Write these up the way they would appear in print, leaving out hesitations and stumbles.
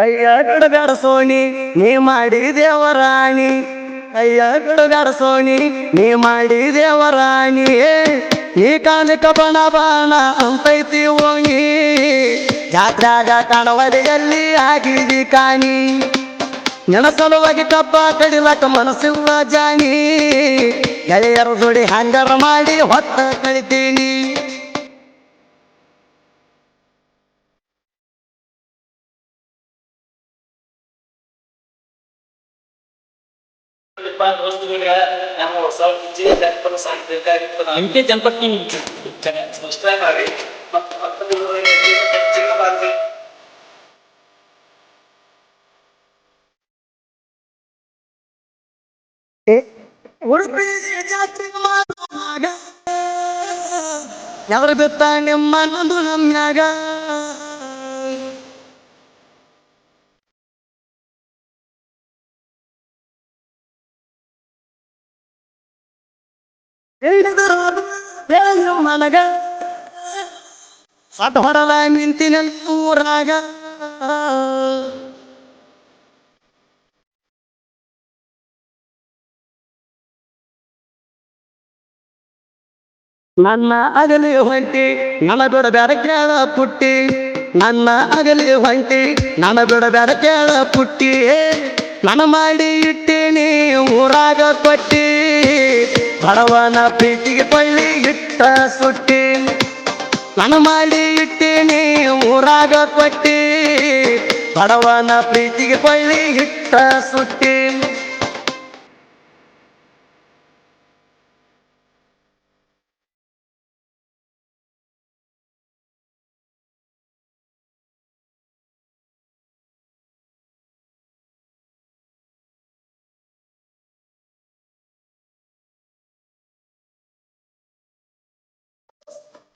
ಅಯ್ಯ ಬಿಡಬೇಡ ಸೋಣಿ ನೀ ಮಾಡಿ ದೇವರಾಣಿ. ಅಯ್ಯ ಬಿಡಬೇಡ ಸೋಣಿ ನೀ ಮಾಡಿ ದೇವರಾಣಿ. ಈ ಕಾಲಕ್ಕ ಬಣ ಬಾಣ ಅಂತೈತಿ ಓಣಿ. ಜಾತ್ರಾಗ ಕಣವಲಿಯಲ್ಲಿ ಆಗಿದಿ ಕಾಣಿ. ನೆನಸಲುವಾಗಿ ಕಬ್ಬ ಕಡಿಲಕ್ಕ ಮನಸ್ಸಿಲ್ಲ ಜಾಣಿ. ಗೆಳೆಯರ ಜೋಡಿ ಹಂಗಾರ ಮಾಡಿ ಹೊತ್ತ ಕಳಿತೀನಿ. ಎಂಕೆ ಜನಪಟ್ಟಿ ಉಡುಪಿ ಜಾತ್ರೆ ಮಾಡುವಾಗ ಎವರು ಬಿತ್ತ ನಿಮ್ಮ ನಂದು ನಮ್ಯಾಗ. ಹೇಳಿದರು ನನಗ ಸಟ್ ಹೊಡಲ ನಿಂತಿನ ಊರಾಗ. ನನ್ನ ಅಗಲಿ ಹೊಂಟಿ ನನ್ನ ಬಿಡಬೇಡ ಕೇಳ ಪುಟ್ಟಿ. ನನ್ನ ಅಗಲಿ ಹೊಂಟಿ ನನ್ನ ಬಿಡಬೇಡ ಕೇಳ ಪುಟ್ಟಿ. ನನ್ನ ಮಾಡಿ ಇಟ್ಟೀನಿ ಊರಾಗ ಕೊಟ್ಟಿ. ಬಡವನ ಪ್ರೀತಿಗೆ ಕೊಳ್ಳಿ ಇಟ್ಟ ಸುಟ್ಟಿ. ನನ್ನ ಮಾಡಿ ಇಟ್ಟೀನಿ ಊರಾಗ ಕೊಟ್ಟಿ. ಬಡವನ ಪ್ರೀತಿಗೆ ಕೊಳ್ಳಿ ಇಟ್ಟ ಸುಟ್ಟಿ.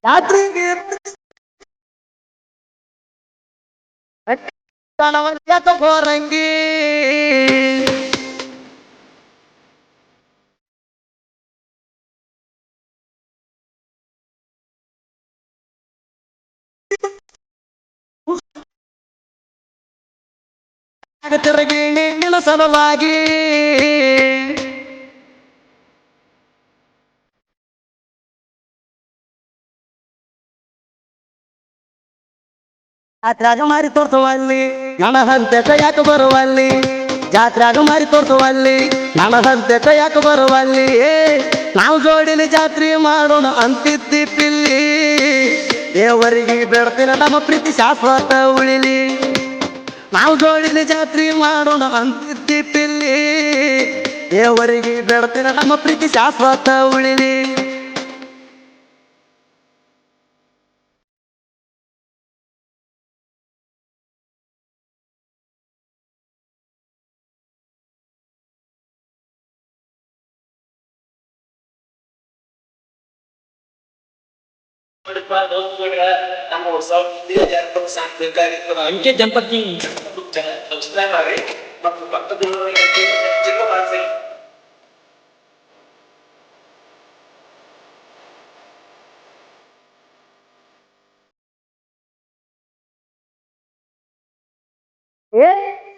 ರಾತ್ರಿಗೆ ತಗೋರಂಗಿ. ತಿರುಗಿ ನಿನ್ನ ಸಲುವಾಗಿ ಜಾತ್ರಾಗ ಮಾರಿ ತೋರ್ಸುವಲ್ಲಿ ನನ್ನ ಹಂತೆ ಕೈಯಾಕ ಬರುವಲ್ಲಿ. ಜಾತ್ರಾಗ ಮಾರಿ ತೋರ್ಸುವಲ್ಲಿ ನನ್ನ ಹಂತೆ ಕೈಯಾಕ ಬರುವಲ್ಲಿ. ನಾವು ಜೋಡಿಲಿ ಜಾತ್ರೆ ಮಾಡೋಣ ಅಂತಿದ್ದಿ ಪಿಲ್ಲಿ. ದೇವರಿಗೆ ಬೇಡ್ತೀನಿ ನಮ್ಮ ಪ್ರೀತಿ ಶಾಶ್ವತ ಉಳಿಲಿ. ನಾವು ಜೋಡಿಲಿ ಜಾತ್ರೆ ಮಾಡೋಣ ಅಂತಿದ್ದಿ ಪಿಲ್ಲಿ. ದೇವರಿಗೆ ಬೇಡ್ತೀನಿ ನಮ್ಮ ಪ್ರೀತಿ ಶಾಶ್ವತ ಉಳಿಲಿ. ಎಂಕೆ ಜನಪಟ್ಟಿ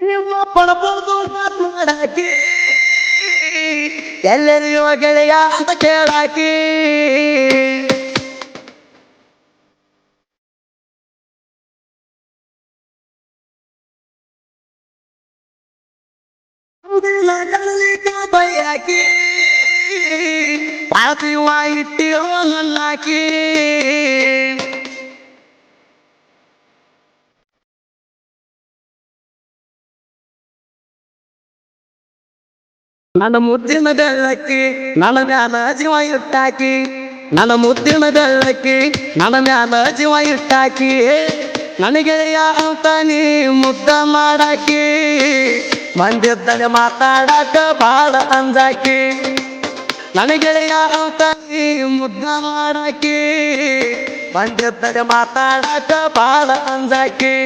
ನಿಮ್ಮ ಪಡಬಹುದು ಮಾತಾಡಾಕಿ. ಎಲ್ಲೆಲ್ಲಿಯೋ ಗೆಳೆಯ ಅಂತ ಕೇಳಾಕಿ. ಬೈಯಾಕಿ ಪಾತಿವ ಇಟ್ಟಿರೋ ನನ್ನಾಕಿ. ನನ್ನ ಮುದ್ದಿನ ಬೆಳ್ಳಕ್ಕಿ ನನ್ನ ಮ್ಯಾಲ ಜೀವ ಇಟ್ಟಾಕಿ. ನನ್ನ ಮುದ್ದಿನ ಬೆಳ್ಳಕ್ಕಿ ನನ್ನ ಮ್ಯಾಲ ಜೀವ ಇಟ್ಟಾಕಿ. ನನಗೆಳೆಯ ಅಂತ ನೀ ಮುದ್ದ ಮಾಡಾಕಿ. ಬಂದಿದ್ದರೆ ಮಾತಾಡಾಕ ಬಾಳ ಅಂಜಾಕಿ. ನನಗೆಳೆಯ ಅಂತ ನೀ ಮುದ್ದ ಮಾಡಾಕಿ. ಬಂದಿದ್ದರೆ ಮಾತಾಡಾಕ ಬಾಳ ಅಂಜಾಕಿ.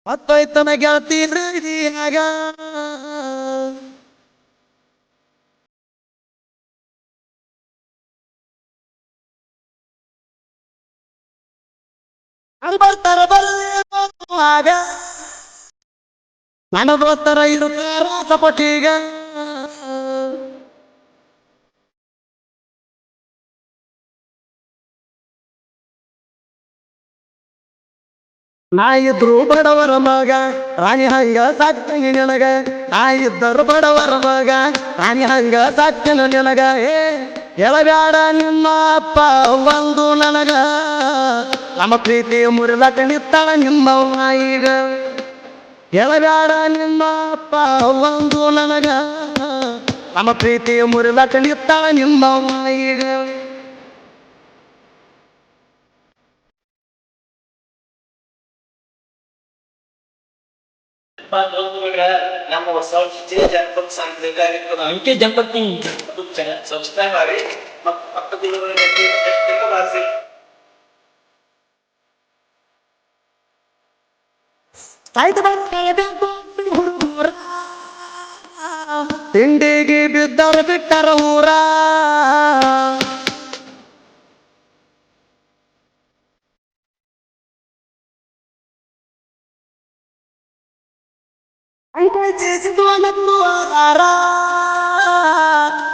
ಮತ್ತೊಯ್ತನ ಗೆಳತೀನಾಗ ಬರ್ತಾರ ಬರುವಾಗ ನನಗೋಸ್ತರ ಇರುತ್ತಾರ ಸಪಟಿಗ ನಾ ಇದ್ರು ಬಡವರ ಮಗ ರಾಣಿ ಹಂಗ ಸಾಕ್ತಂಗಿ ನಿನಗ ನಾ ಇದ್ದರು ಬಡವರ ಮಗ ರಾಣಿ ಹಂಗ ಸಾಕ್ತನ ನಿನಗ ಹೇಳಬ್ಯಾಡ ನಿಮ್ಮ ಅಪ್ಪ ಒಂದು ನನಗ ನಮ್ಮ ಪ್ರೀತಿ ಮುರಿಲಕ ನಿತ್ತಾಳ ನಿಮ್ಮವ್ವ ಈಗ ಹೇಳಬ್ಯಾಡ ನಿಮ್ಮ ಅಪ್ಪ ಒಂದು ನನಗ ನಮ್ಮ ಪ್ರೀತಿ ಮುರಿಲಕ ನಿತ್ತಾಳ ನಿಮ್ಮವ್ವ ಈಗ ನಮ್ಮ ಹೊಸ ಜನಪದ ಸಾಂಸ್ಕೃತಿಕ ಕಾರ್ಯಕ್ರಮ ಅಂಕೆ ಜನಪದ ಸಬ್ಸ್ಕ್ರೈಬ್ ಮಾಡಿ ಮತ್ತು ಪಕ್ಕದ ಬಾರಿಸಿ ತಿಂಡಿಗೆ ಬಿದ್ದವರು ಬಿಟ್ಟರ ಊರ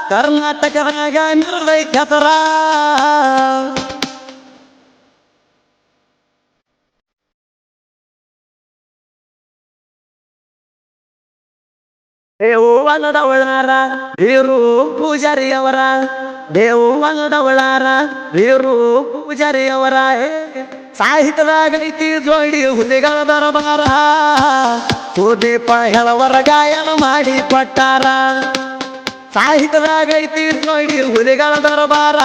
ಕರ್ನಾಟಕದಾಗ ನಿರ್ಲೈಕ್ಯತರ ದೇವನದವಳಾರ ವೀರು ಪೂಜಾರಿಯವರ ದೇವನದವಳಾರ ವೀರು ಪೂಜಾರಿಯವರ ಸಾಹಿತ್ಯದಾಗೈತಿ ಜೋಡಿ ಹುಲಿಗಳ ದರಬಾರ ಸುದೀಪ ಹೇಳವರ ಗಾಯನ ಮಾಡಿ ಕೊಟ್ಟಾರ ಸಾಹಿತ್ಯದಾಗೈತಿ ಜೋಡಿ ಹುಲಿಗಳ ದರಬಾರ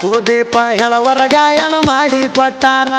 ಸುದೀಪ ಹೇಳವರ ಗಾಯನ ಮಾಡಿ ಕೊಟ್ಟಾರ